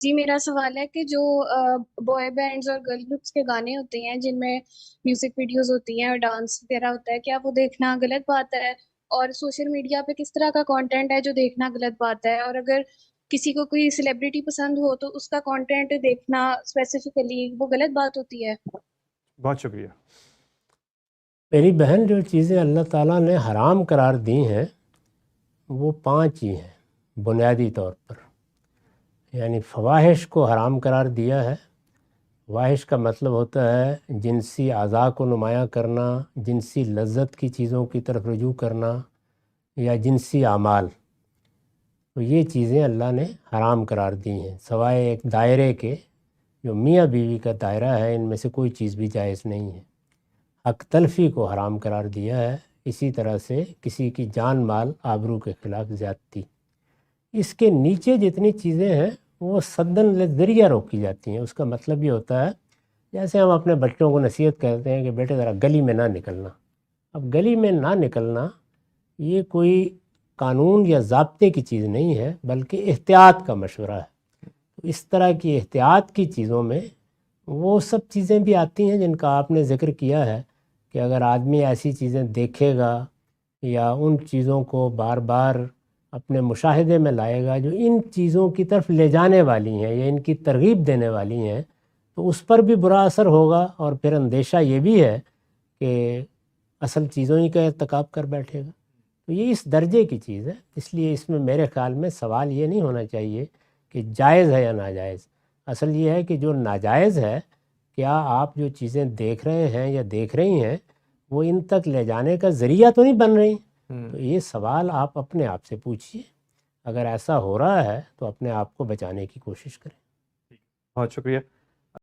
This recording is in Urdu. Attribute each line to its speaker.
Speaker 1: جی میرا سوال ہے کہ جو بوائے بینڈز اور گرل گروپس کے گانے ہوتے ہیں جن میں میوزک ویڈیوز ہوتی ہیں اور ڈانس وغیرہ ہوتا ہے، کیا وہ دیکھنا غلط بات ہے؟ اور سوشل میڈیا پہ کس طرح کا کانٹینٹ ہے جو دیکھنا غلط بات ہے؟ اور اگر کسی کو کوئی سیلیبریٹی پسند ہو تو اس کا کانٹینٹ دیکھنا اسپیسیفکلی وہ غلط بات ہوتی ہے؟
Speaker 2: بہت شکریہ۔
Speaker 3: میری بہن، جو چیزیں اللہ تعالیٰ نے حرام قرار دی ہیں وہ 5 ہی ہیں بنیادی طور پر۔ یعنی فواحش کو حرام قرار دیا ہے۔ فواحش کا مطلب ہوتا ہے جنسی اعضاء کو نمایاں کرنا، جنسی لذت کی چیزوں کی طرف رجوع کرنا یا جنسی اعمال، تو یہ چیزیں اللہ نے حرام قرار دی ہیں، سوائے ایک دائرے کے جو میاں بیوی کا دائرہ ہے، ان میں سے کوئی چیز بھی جائز نہیں ہے۔ حق تلفی کو حرام قرار دیا ہے، اسی طرح سے کسی کی جان مال آبرو کے خلاف زیادتی۔ اس کے نیچے جتنی چیزیں ہیں وہ سدن ذریعہ روکی جاتی ہیں۔ اس کا مطلب یہ ہوتا ہے جیسے ہم اپنے بچوں کو نصیحت کرتے ہیں کہ بیٹے ذرا گلی میں نہ نکلنا۔ اب گلی میں نہ نکلنا یہ کوئی قانون یا ضابطے کی چیز نہیں ہے، بلکہ احتیاط کا مشورہ ہے۔ اس طرح کی احتیاط کی چیزوں میں وہ سب چیزیں بھی آتی ہیں جن کا آپ نے ذکر کیا ہے کہ اگر آدمی ایسی چیزیں دیکھے گا یا ان چیزوں کو بار بار اپنے مشاہدے میں لائے گا جو ان چیزوں کی طرف لے جانے والی ہیں یا ان کی ترغیب دینے والی ہیں، تو اس پر بھی برا اثر ہوگا، اور پھر اندیشہ یہ بھی ہے کہ اصل چیزوں ہی کا ارتکاب کر بیٹھے گا۔ تو یہ اس درجے کی چیز ہے، اس لیے اس میں میرے خیال میں سوال یہ نہیں ہونا چاہیے کہ جائز ہے یا ناجائز۔ اصل یہ ہے کہ جو ناجائز ہے، کیا آپ جو چیزیں دیکھ رہے ہیں یا دیکھ رہی ہیں وہ ان تک لے جانے کا ذریعہ تو نہیں بن رہی؟ تو یہ سوال آپ اپنے آپ سے پوچھیے۔ اگر ایسا ہو رہا ہے تو اپنے آپ کو بچانے کی کوشش کریں۔
Speaker 2: بہت شکریہ۔